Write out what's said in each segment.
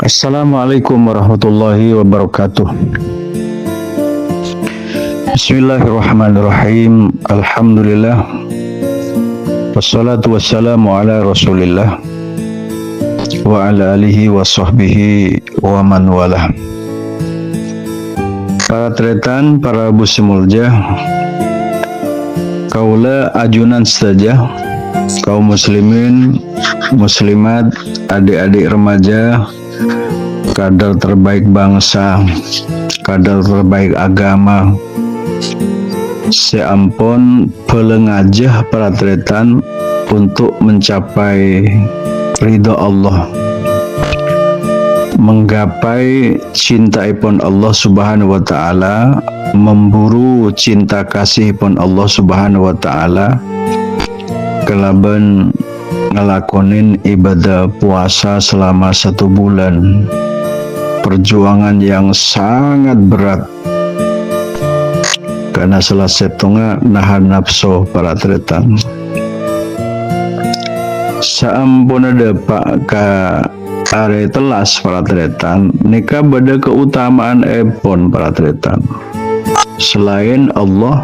Assalamualaikum warahmatullahi wabarakatuh. Bismillahirrahmanirrahim. Alhamdulillah. Wassalatu wassalamu ala rasulillah wa ala alihi wa sahbihi wa man walah. Para tretan, para busimulja, kaula ajunan saja, kaum muslimin, muslimat, adik-adik remaja, kader terbaik bangsa, kader terbaik agama, seampun pelengajah para tretan untuk mencapai ridho Allah, menggapai cinta ipun Allah subhanahu wa ta'ala, memburu cinta kasih ipun Allah subhanahu wa ta'ala, kelaban ngelakonin ibadah puasa selama 1 bulan. Perjuangan yang sangat berat karena salah setunga nahan nafsu para tretan. Saampun ada pak ka are telas para tretan, nika bada keutamaan epon para tretan. Selain Allah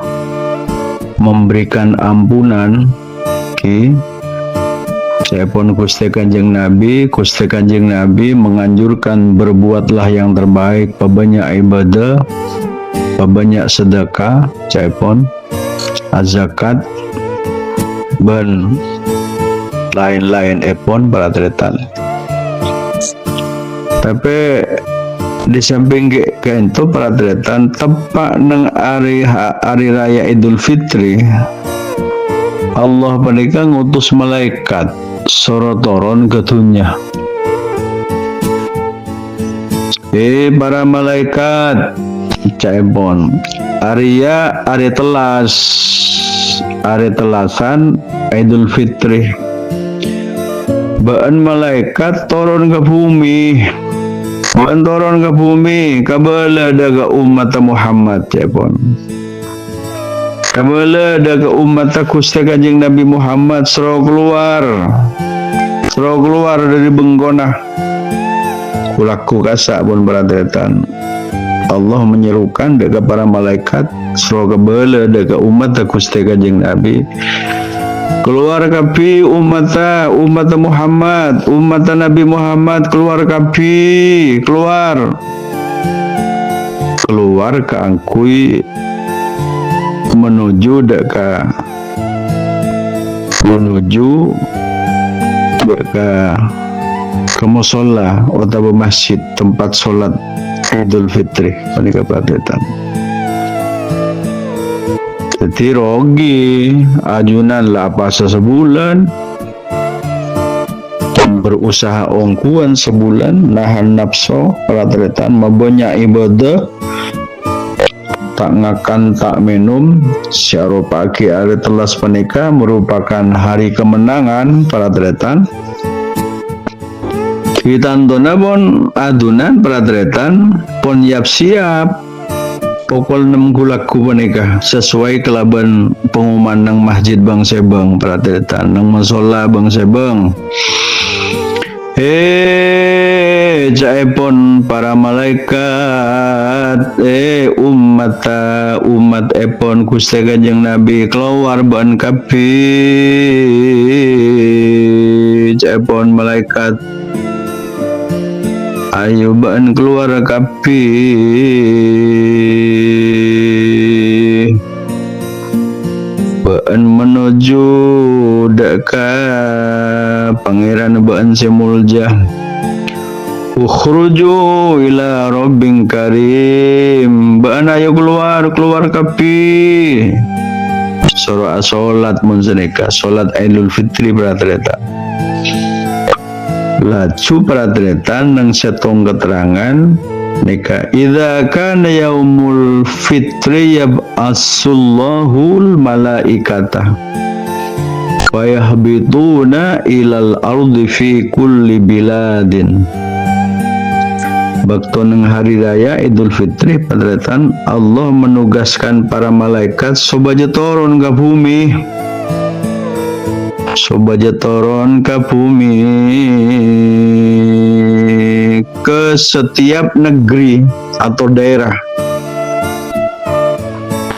memberikan ampunan ki Saipun Gusti Kanjeng Nabi menganjurkan berbuatlah yang terbaik, pabanyak ibadah, pabanyak sedekah, saipun zakat, dan lain-lain epon para tretan. Tapi di samping ke itu para tretan, tepat nang hari raya Idul Fitri, Allah panika ngutus malaikat sorotoron ke dunya. Para malaikat caipun Arya ari telasan Idul Fitri, baan malaikat turun ke bumi, kabala daga umat Muhammad caipun, kabala daga umat Gusti Kanjeng Nabi Muhammad suruh keluar dari benggona kulaku kasak pun beratretan. Allah menyerukan daga para malaikat suruh kabala daga umat Gusti Kanjeng Nabi, keluar kapi umat Muhammad, umat Nabi Muhammad, keluar kapi, keluar ke angkui menuju ke musola atau masjid tempat sholat Idul Fitri panika pratetan. Jadi rogi ajunan lah pas sebulan, berusaha ongkuan sebulan, nahan nafsu pratetan, mabanyak ibadah, tak ngakan tak minum, syaro pagi hari telas panika merupakan hari kemenangan para tretan. Kita pun adunan para tretan pun siap pukul 6 gulaku panika sesuai kelaban pengumuman nang masjid Bang Sebeng para tretan, nang musola Bang Sebeng. Jaipun para malaikat, umat epon Gusti Kanjeng Nabi keluar ban kapi, jaipun malaikat ayo ban keluar kapi, ban menuju deka pangeran ban semulja. Ukhruju ila rabbing karim, ban ayo keluar kapi. Surah salat munzanika, salat Idul Fitri pratreta. Laju pratreta nang setong keterangan nika idza kana yaumul fitri yab'asullahul malaikata wa yahbituna ilal ardi fi kulli biladin. Waktu nang hari raya Idul Fitri padatan Allah menugaskan para malaikat sobaja turun ke bumi, sobaja turun ke bumi ke setiap negeri atau daerah.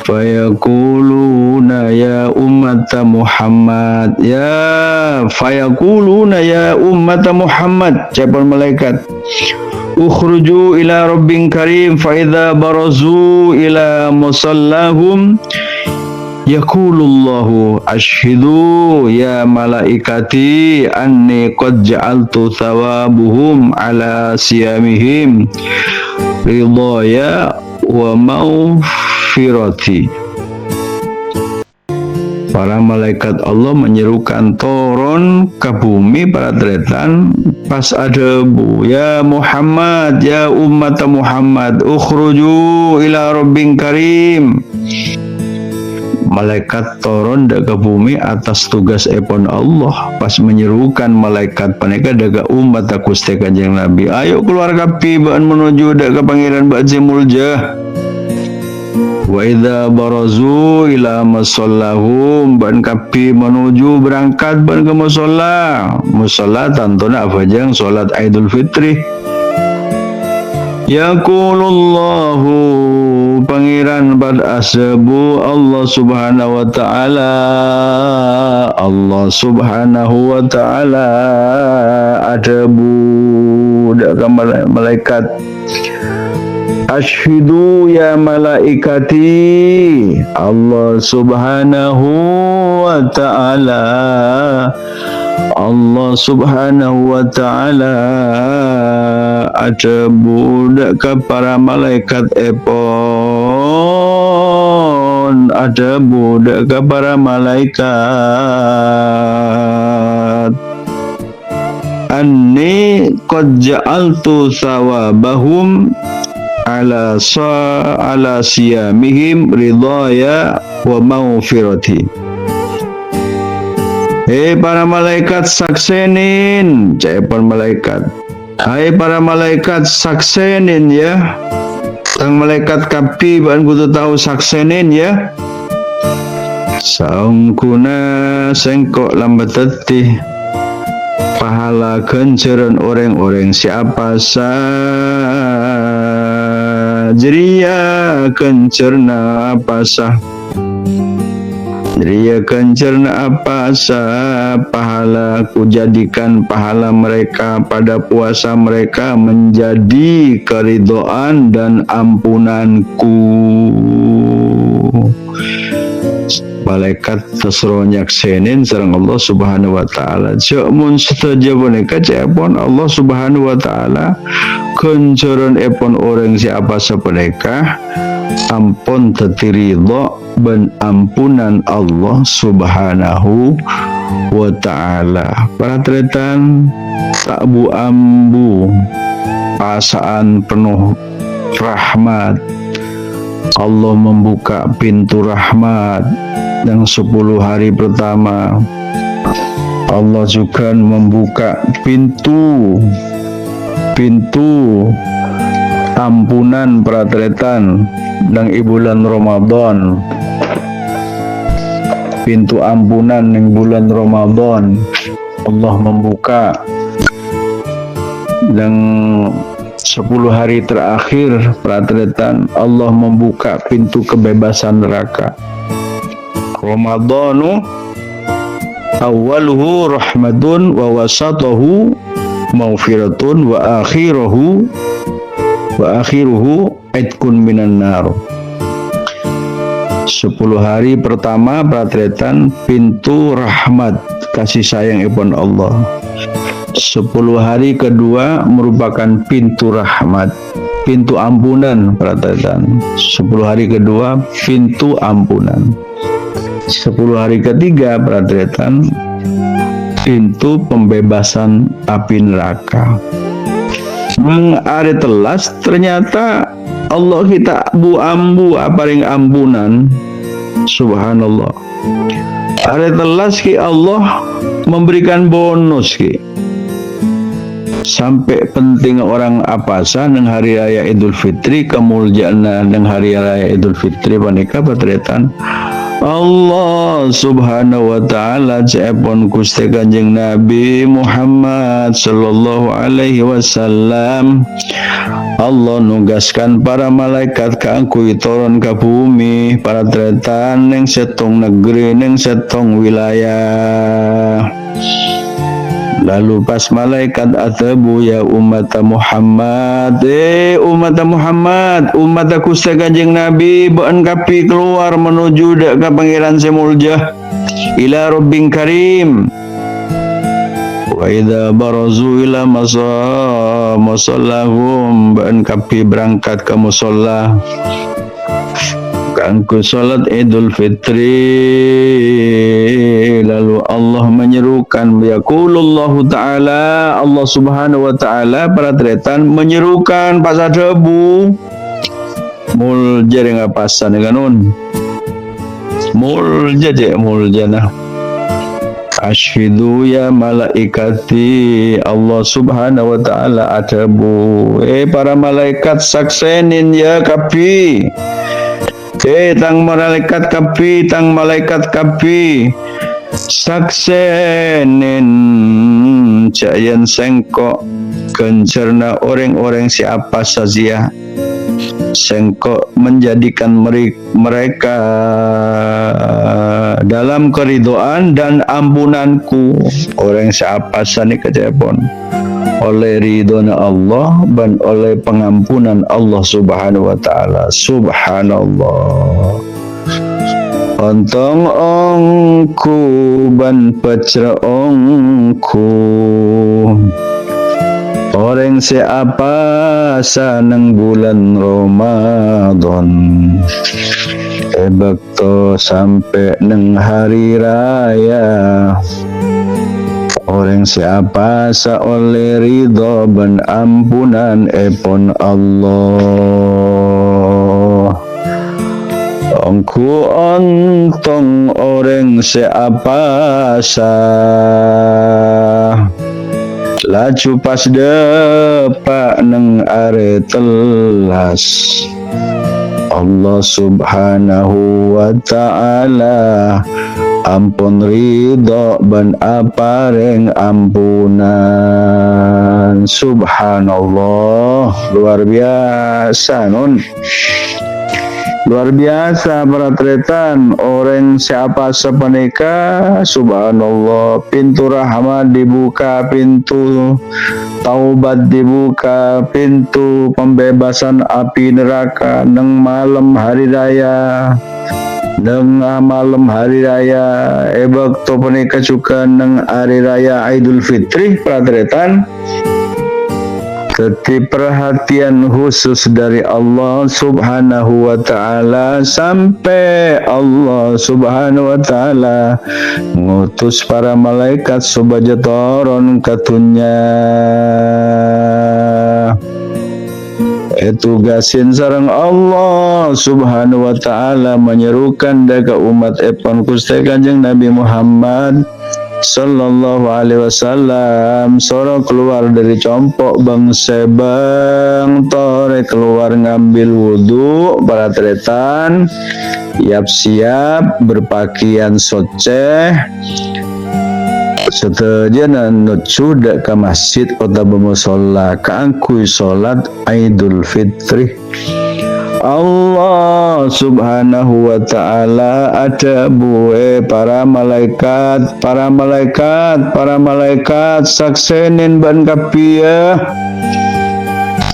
Fayaquluna ya ummata Muhammad, fayaquluna ya ummata Muhammad, siapa malaikat, ukhruju ila rabbin karim, fa idza barazu ila musallahum yaqulullahu ashhidu ya malaikati anni qad ja'altu thawabuhum ala siyamihim ridaya wa maghfirati. Para malaikat Allah menyerukan turun ke bumi para tretan pas ada bu, ya Muhammad, ya umat Muhammad, ukhruju ila rabbin karim. Malaikat turun ke bumi atas tugas epon Allah pas menyerukan malaikat mereka daga umat Gusti Kanjeng Nabi, ayo keluar kapi baan menuju daga pangeran ba'd mulja. Wa idza barazu ila musallahum, ban kapi menuju berangkat ban ke musalla. Musalla tantuna afajang salat Idul Fitri. Yaqulullahu, pangeran bad asbu Allah subhanahu wa ta'ala, Allah subhanahu wa ta'ala adabu daga malaikat, ashhidu ya malaikati, Allah subhanahu wa ta'ala, Allah subhanahu wa ta'ala ada budak ke para malaikat epon, ada budak ke para malaikat, anni qad ja'altu thawabahum ala siyamihim ridaya wa maghfirati. Para malaikat saksenin, cepan malaikat. Hai para malaikat saksenin ya. Tang malaikat kapi ban kudu tahu saksenin ya. Sangkuna sengkok lambat tetih pahala kenceran orang-orang siapa jeria kencerna apa sah, jeria kencerna apa sah, pahala ku jadikan pahala mereka pada puasa mereka menjadi keridhaan dan ampunanku. Malaikat tasronyak senin sareng Allah subhanahu wa ta'ala, mun setuju boneka cepon Allah subhanahu wa ta'ala kenceran epon orang siapa sepeneka ampun tetiridho ben ampunan Allah subhanahu wa ta'ala. Para tretan tak bu ambu perasaan penuh rahmat, Allah membuka pintu rahmat yang 10 hari pertama. Allah juga membuka pintu ampunan pratretan dan bulan Ramadan. Pintu ampunan yang bulan Ramadan Allah membuka, dan 10 hari terakhir pratretan Allah membuka pintu kebebasan neraka. Ramadanu awwaluhu rahmatun wa wasatuhu maghfiratun wa akhiruhu itqun minan nar. 10 hari pertama pratretan pintu rahmat kasih sayang ibn Allah. 10 hari kedua merupakan pintu rahmat, pintu ampunan pratretan. 10 hari kedua pintu ampunan. 10 hari ketiga pratretan pintu pembebasan api neraka. Are telas ternyata Allah kita bu ambu aparing ampunan. Subhanallah. Are telas ki Allah memberikan bonus ki. Sampai penting orang apasa nang hari raya Idul Fitri, kemuliaan nang hari raya Idul Fitri panika patretan Allah subhanahu wa ta'ala cepon Gusti Kanjeng Nabi Muhammad sallallahu alaihi wasallam. Allah nugaskan para malaikat kaangkuy turun ke bumi para tretan neng setong negeri neng setong wilayah. Lalu pas malaikat atabu ya umat Muhammad, umat Muhammad, umat Gusti Kanjeng Nabi beun kapi keluar menuju ke pangeran Semulja ila Rabbing Karim. Wa idza barazu ila musallahum beun kapi berangkat ke musalla kanggo salat Idul Fitri. Lalu Allah menyerukan yaqulullahu ta'ala, Allah subhanahu wa ta'ala para tretan menyerukan pas debu mul jering apasan kanun mul jaje mul jana asyhidu ya malaikati, Allah subhanahu wa ta'ala adabu para malaikat saksenin ya kapi. Tang malaikat kapi saksenin jayan sengkok gencerna orang-orang siapa saja sengkok menjadikan mereka dalam keridoan dan ampunanku. Orang siapa sani kecepon oleh ridhona Allah dan oleh pengampunan Allah subhanahu wa ta'ala. Subhanallah. Ontong ongku ban pecra ongku orang siapa sanang bulan Ramadan bakto sampai neng hari raya. Orang siapa oleh ridho dan ampunan epon Allah. Ongku ontong orang siapa laju pas depak neng are telas. Allah subhanahu wa ta'ala ampun ridho ban apareng ampunan. Subhanallah, luar biasa non. Luar biasa para tretan orang siapa sepenika. Subhanallah, pintu rahmat dibuka, pintu taubat dibuka, pintu pembebasan api neraka neng malam hari raya. Neng malam hari raya bakto penika juga neng hari raya Idul Fitri para tretan. Tetapi perhatian khusus dari Allah subhanahu wa ta'ala sampai Allah subhanahu wa ta'ala ngutus para malaikat subaja turun katunya tugasin sareng Allah subhanahu wa ta'ala menyerukan daga umat epon Gusti Kanjeng Nabi Muhammad sallallahu alaihi wasallam soro keluar dari compok bang sebang tore keluar ngambil wudu para tretan siap berpakaian soceh setelah nuju ke masjid kota bermusola keangkui solat Idul Fitri. Allah subhanahu wa ta'ala ada buwe para malaikat saksenin ban kapia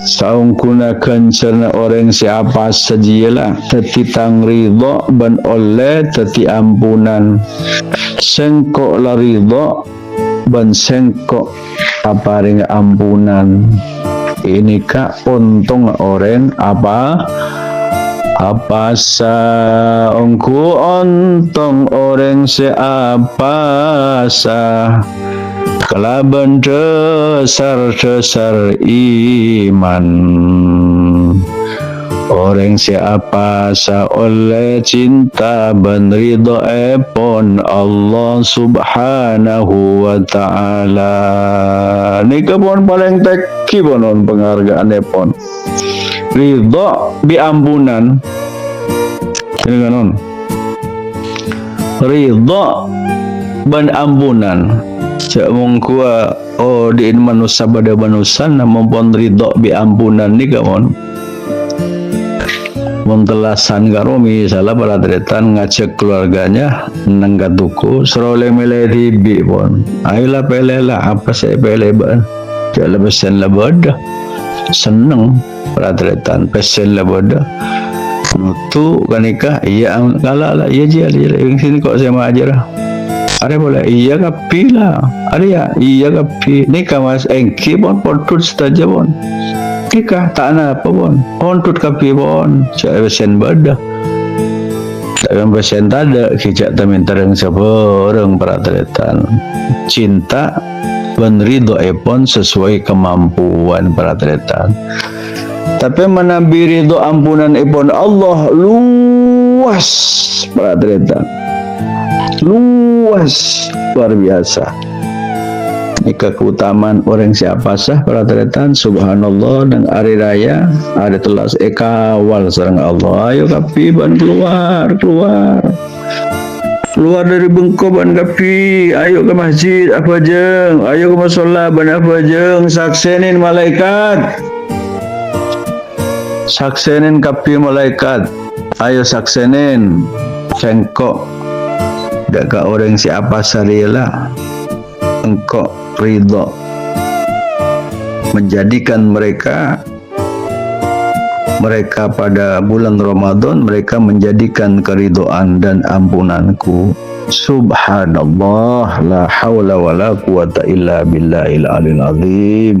saungkuna kencerna orang siapa sajilah teti tang ridho ban oleh teti ampunan sengkok la ridho ban sengkok aparing ampunan. Ini kak untung orang apa saungku ontong orang siapa kelaban dasar iman. Orang siapa oleh cinta dan ridho epon Allah subhanahu wa ta'ala. Nika pun paling teki ponon penghargaan epon ridho bi ampunan. Ini kanon ridha ban ampunan cak kuah di manusia pada manusia namun ridha bi ampunan ni kawan mentelasan karomi salah para tretan ngajak keluarganya nangkat tuku seroleh meleh tibi pun ayolah pelela apa saya pele ban jalan pesen lah bodoh seneng para tretan pesen lah bodoh nutu kanikah iya kalah lah iya je sini kok saya mau ajar ada boleh iya kapi lah ada ya iya kapi nikah mas engki pun portut saja pun nikah tak ada apa pun portut kapi pun saya pesen badah takkan pesen tak ada kijak tamin terang seorang peraturan cinta dan ridho pun sesuai kemampuan peraturan tapi menabi ridho ampunan pun Allah luas peraturan luas luar biasa nikah keutamaan orang siapa sah peraturan subhanallah dan hari raya ada telas kawal sareng Allah ayo kapi ban keluar dari bengko ban kapi ayo ke masjid apa jeng ayo ke mushola ban apa jeng saksenin malaikat saksenin kapi malaikat ayo saksenin cengkok gak orang siapa sarilah engkau ridho menjadikan mereka pada bulan Ramadan mereka menjadikan keridhaan dan ampunanku subhanallah la haula wala quwata illa billahil aliyil azim.